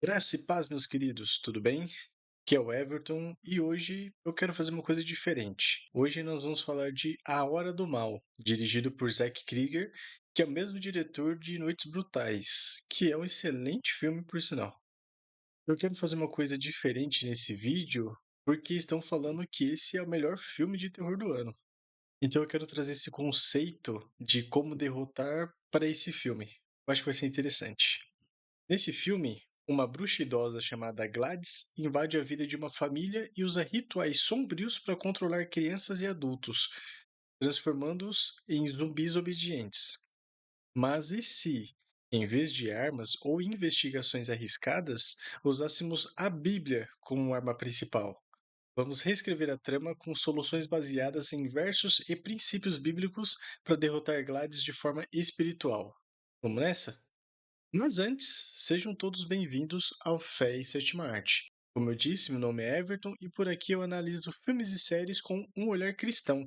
Graça e paz, meus queridos, tudo bem? Aqui é o Everton e hoje eu quero fazer uma coisa diferente. Hoje nós vamos falar de A Hora do Mal, dirigido por Zack Krieger, que é o mesmo diretor de Noites Brutais, que é um excelente filme, por sinal. Eu quero fazer uma coisa diferente nesse vídeo, porque estão falando que esse é o melhor filme de terror do ano. Então eu quero trazer esse conceito de como derrotar para esse filme. Eu acho que vai ser interessante. Nesse filme, uma bruxa idosa chamada Gladys invade a vida de uma família e usa rituais sombrios para controlar crianças e adultos, transformando-os em zumbis obedientes. Mas e se, em vez de armas ou investigações arriscadas, usássemos a Bíblia como arma principal? Vamos reescrever a trama com soluções baseadas em versos e princípios bíblicos para derrotar Gladys de forma espiritual. Vamos nessa? Mas antes, sejam todos bem-vindos ao Fé e Sétima Arte. Como eu disse, meu nome é Everton e por aqui eu analiso filmes e séries com um olhar cristão.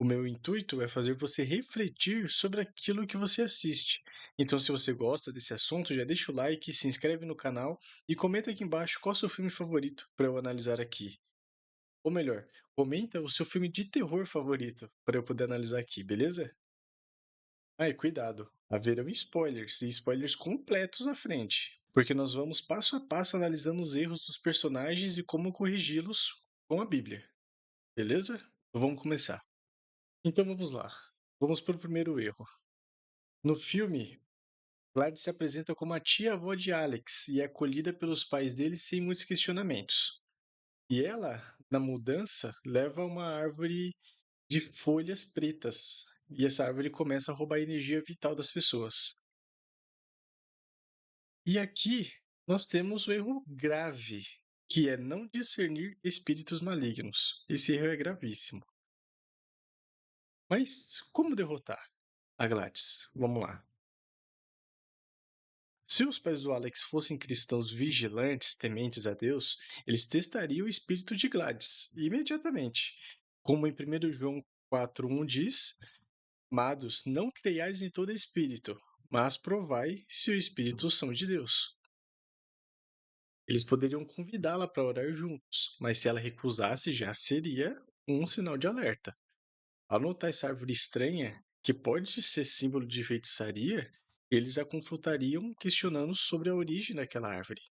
O meu intuito é fazer você refletir sobre aquilo que você assiste. Então, se você gosta desse assunto, já deixa o like, se inscreve no canal e comenta aqui embaixo qual é o seu filme favorito para eu analisar aqui. Ou melhor, comenta o seu filme de terror favorito para eu poder analisar aqui, beleza? Ah, e cuidado, haverão spoilers e spoilers completos à frente, porque nós vamos passo a passo analisando os erros dos personagens e como corrigi-los com a Bíblia, beleza? Então vamos começar. Então vamos lá. Vamos para o primeiro erro. No filme, Gladys se apresenta como a tia-avó de Alex e é acolhida pelos pais dele sem muitos questionamentos. E ela, na mudança, leva uma árvore de folhas pretas, e essa árvore começa a roubar a energia vital das pessoas. E aqui nós temos o erro grave, que é não discernir espíritos malignos. Esse erro é gravíssimo. Mas como derrotar a Gladys? Vamos lá. Se os pais do Alex fossem cristãos vigilantes, tementes a Deus, eles testariam o espírito de Gladys imediatamente. Como em 1 João 4:1 diz: Amados, não creiais em todo espírito, mas provai se os espíritos são de Deus. Eles poderiam convidá-la para orar juntos, mas se ela recusasse, já seria um sinal de alerta. Ao notar essa árvore estranha, que pode ser símbolo de feitiçaria, eles a confrontariam questionando sobre a origem daquela árvore.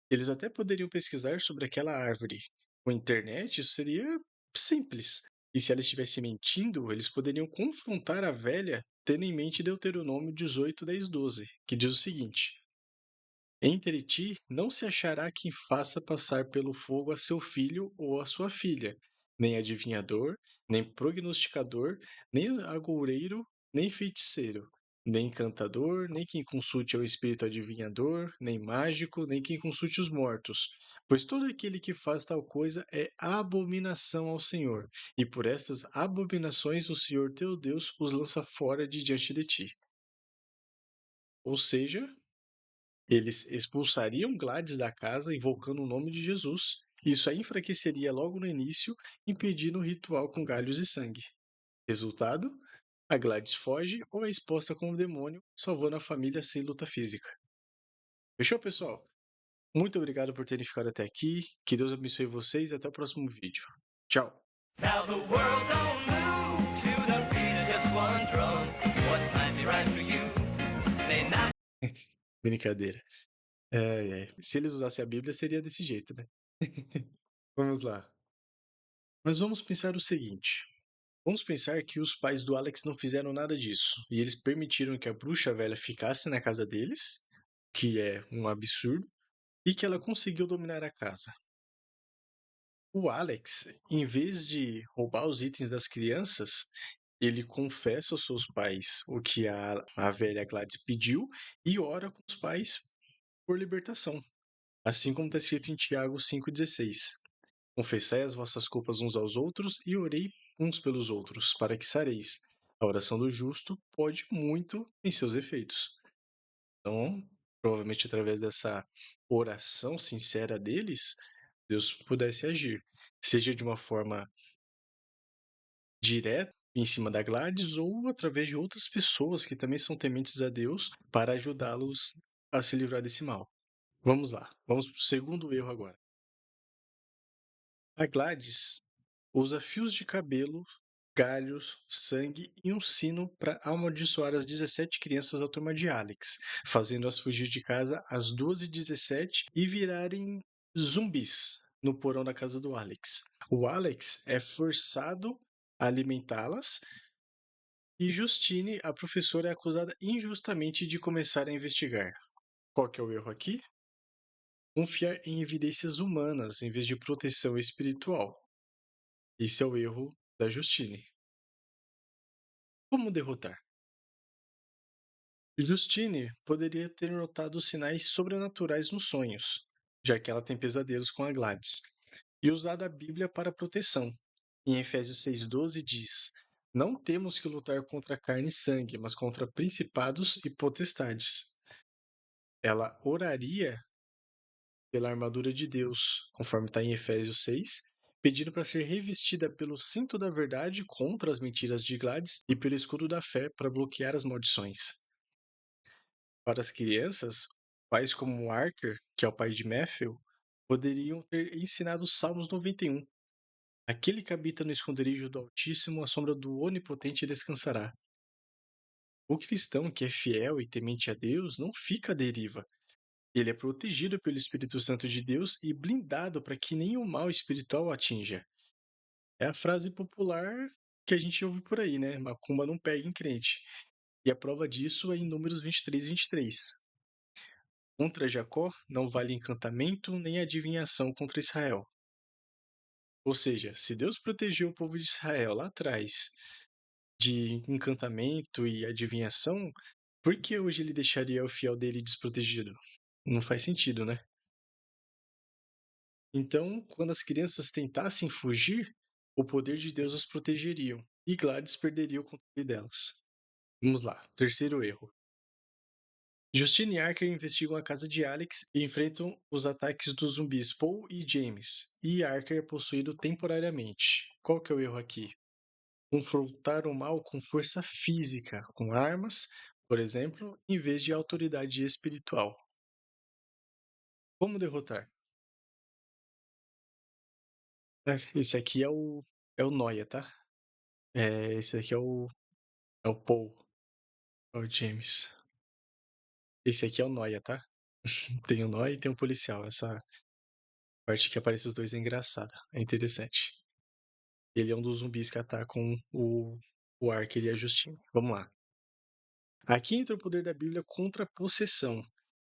Eles até poderiam pesquisar sobre aquela árvore. Com a internet, isso seria simples. E se ela estivesse mentindo, eles poderiam confrontar a velha tendo em mente Deuteronômio 18, 10, 12, que diz o seguinte: Entre ti não se achará quem faça passar pelo fogo a seu filho ou a sua filha, nem adivinhador, nem prognosticador, nem agoureiro, nem feiticeiro, nem encantador, nem quem consulte ao espírito adivinhador, nem mágico, nem quem consulte os mortos. Pois todo aquele que faz tal coisa é abominação ao Senhor, e por estas abominações o Senhor teu Deus os lança fora de diante de ti. Ou seja, eles expulsariam Gladys da casa invocando o nome de Jesus. Isso a enfraqueceria logo no início, impedindo o ritual com galhos e sangue. Resultado? A Gladys foge ou é exposta como demônio, salvando a família sem luta física. Fechou, pessoal? Muito obrigado por terem ficado até aqui. Que Deus abençoe vocês e até o próximo vídeo. Tchau! Now the world don't move to the beat of just one drum. What might be right for you may not. Brincadeira. Se eles usassem a Bíblia, seria desse jeito, né? Vamos lá. Mas vamos pensar o seguinte. Vamos pensar que os pais do Alex não fizeram nada disso, e eles permitiram que a bruxa velha ficasse na casa deles, que é um absurdo, e que ela conseguiu dominar a casa. O Alex, em vez de roubar os itens das crianças, ele confessa aos seus pais o que a velha Gladys pediu e ora com os pais por libertação, assim como está escrito em Tiago 5,16. Confessai as vossas culpas uns aos outros e orei uns pelos outros, para que sareis. A oração do justo pode muito em seus efeitos. Então, provavelmente através dessa oração sincera deles, Deus pudesse agir, seja de uma forma direta em cima da Gladys ou através de outras pessoas que também são tementes a Deus para ajudá-los a se livrar desse mal. Vamos lá, vamos para o segundo erro agora. A Gladys usa fios de cabelo, galhos, sangue e um sino para amaldiçoar as 17 crianças da turma de Alex, fazendo-as fugir de casa às 12h17 e virarem zumbis no porão da casa do Alex. O Alex é forçado a alimentá-las e Justine, a professora, é acusada injustamente de começar a investigar. Qual que é o erro aqui? Confiar em evidências humanas em vez de proteção espiritual. Esse é o erro da Justine. Como derrotar? Justine poderia ter notado sinais sobrenaturais nos sonhos, já que ela tem pesadelos com a Gladys, e usado a Bíblia para proteção. Em Efésios 6,12 diz: Não temos que lutar contra carne e sangue, mas contra principados e potestades. Ela oraria pela armadura de Deus, conforme está em Efésios 6, pedindo para ser revestida pelo cinto da verdade contra as mentiras de Gladys e pelo escudo da fé para bloquear as maldições. Para as crianças, pais como Archer, que é o pai de Matthew, poderiam ter ensinado os Salmos 91. Aquele que habita no esconderijo do Altíssimo, a sombra do Onipotente descansará. O cristão que é fiel e temente a Deus não fica à deriva. Ele é protegido pelo Espírito Santo de Deus e blindado para que nenhum mal espiritual o atinja. É a frase popular que a gente ouve por aí, né? Macumba não pega em crente. E a prova disso é em Números 23:23. Contra Jacó não vale encantamento nem adivinhação contra Israel. Ou seja, se Deus protegeu o povo de Israel lá atrás de encantamento e adivinhação, por que hoje ele deixaria o fiel dele desprotegido? Não faz sentido, né? Então, quando as crianças tentassem fugir, o poder de Deus as protegeriam e Gladys perderia o controle delas. Vamos lá, terceiro erro. Justine e Archer investigam a casa de Alex e enfrentam os ataques dos zumbis Paul e James, e Archer é possuído temporariamente. Qual que é o erro aqui? Confrontar o mal com força física, com armas, por exemplo, em vez de autoridade espiritual. Como derrotar? Esse aqui é o Noia, tá? Esse aqui é o Paul, é o James. Esse aqui é o Noia, tá? Tem o Noia e tem o policial. Essa parte que aparece os dois é engraçada, é interessante. Ele é um dos zumbis que atacam o Archer e a Justine. Vamos lá. Aqui entra o poder da Bíblia contra a possessão.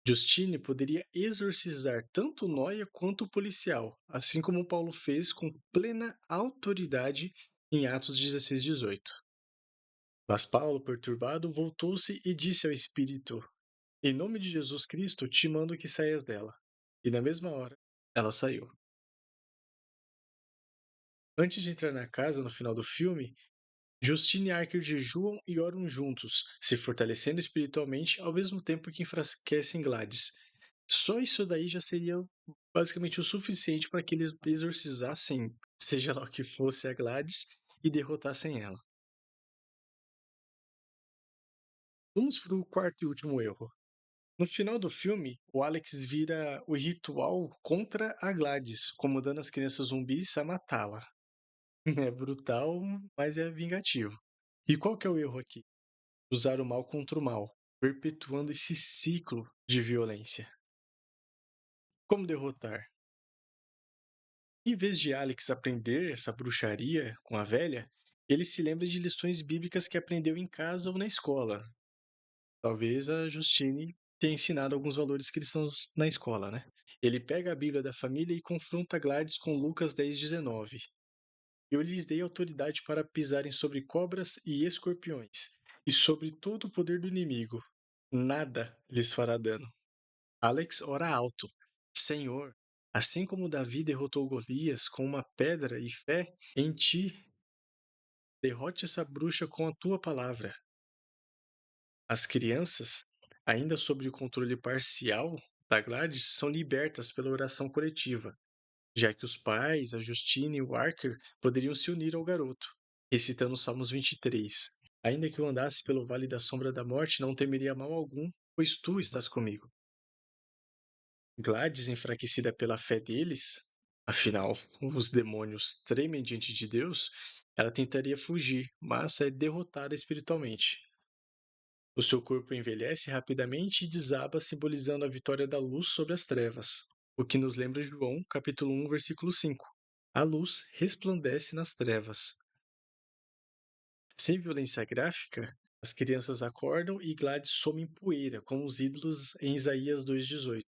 Justine poderia exorcizar tanto o Noia quanto o policial, assim como Paulo fez com plena autoridade em Atos 16:18. Mas Paulo, perturbado, voltou-se e disse ao espírito: Em nome de Jesus Cristo, te mando que saias dela. E na mesma hora, ela saiu. Antes de entrar na casa, no final do filme, Justine e Archer jejuam e oram juntos, se fortalecendo espiritualmente ao mesmo tempo que enfraquecem Gladys. Só isso daí já seria basicamente o suficiente para que eles exorcizassem, seja lá o que fosse, a Gladys e derrotassem ela. Vamos para o quarto e último erro. No final do filme, o Alex vira o ritual contra a Gladys, comandando as crianças zumbis a matá-la. É brutal, mas é vingativo. E qual que é o erro aqui? Usar o mal contra o mal, perpetuando esse ciclo de violência. Como derrotar? Em vez de Alex aprender essa bruxaria com a velha, ele se lembra de lições bíblicas que aprendeu em casa ou na escola. Talvez a Justine tenha ensinado alguns valores cristãos na escola, né? Ele pega a Bíblia da família e confronta Gladys com Lucas 10:19. Eu lhes dei autoridade para pisarem sobre cobras e escorpiões, e sobre todo o poder do inimigo. Nada lhes fará dano. Alex ora alto: Senhor, assim como Davi derrotou Golias com uma pedra e fé em ti, derrote essa bruxa com a tua palavra. As crianças, ainda sob o controle parcial da Gladys, são libertas pela oração coletiva, já que os pais, a Justine e o Archer poderiam se unir ao garoto, recitando Salmos 23. Ainda que eu andasse pelo vale da sombra da morte, não temeria mal algum, pois tu estás comigo. Gladys, enfraquecida pela fé deles, afinal, os demônios tremem diante de Deus, ela tentaria fugir, mas é derrotada espiritualmente. O seu corpo envelhece rapidamente e desaba, simbolizando a vitória da luz sobre as trevas, o que nos lembra João, capítulo 1, versículo 5. A luz resplandece nas trevas. Sem violência gráfica, as crianças acordam e Gladys some em poeira, como os ídolos em Isaías 2,18.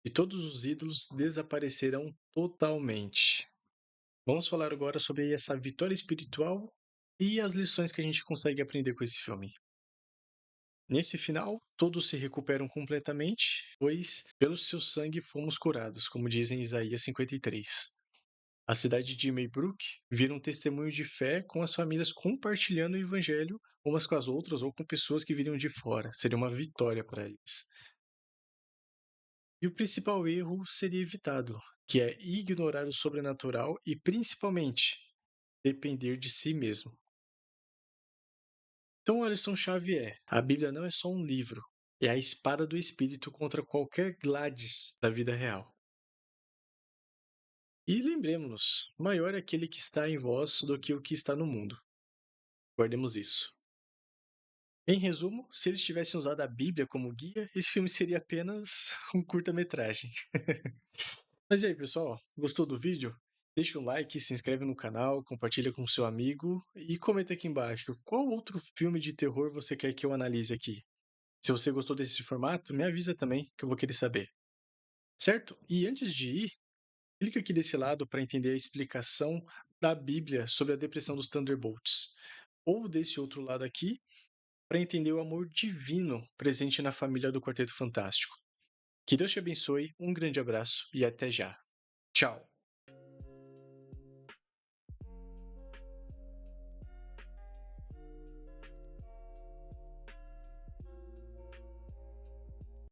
E todos os ídolos desaparecerão totalmente. Vamos falar agora sobre essa vitória espiritual e as lições que a gente consegue aprender com esse filme. Nesse final, todos se recuperam completamente, pois pelo seu sangue fomos curados, como diz em Isaías 53. A cidade de Maybrook vira um testemunho de fé com as famílias compartilhando o evangelho umas com as outras ou com pessoas que viriam de fora. Seria uma vitória para eles. E o principal erro seria evitado, que é ignorar o sobrenatural e, principalmente, depender de si mesmo. Então, a lição-chave é: a Bíblia não é só um livro, é a espada do Espírito contra qualquer Gladys da vida real. E lembremos-nos, maior é aquele que está em vós do que o que está no mundo. Guardemos isso. Em resumo, se eles tivessem usado a Bíblia como guia, esse filme seria apenas um curta-metragem. Mas e aí, pessoal? Gostou do vídeo? Deixa um like, se inscreve no canal, compartilha com seu amigo e comenta aqui embaixo qual outro filme de terror você quer que eu analise aqui. Se você gostou desse formato, me avisa também, que eu vou querer saber. Certo? E antes de ir, clica aqui desse lado para entender a explicação da Bíblia sobre a depressão dos Thunderbolts. Ou desse outro lado aqui, para entender o amor divino presente na família do Quarteto Fantástico. Que Deus te abençoe, um grande abraço e até já. Tchau!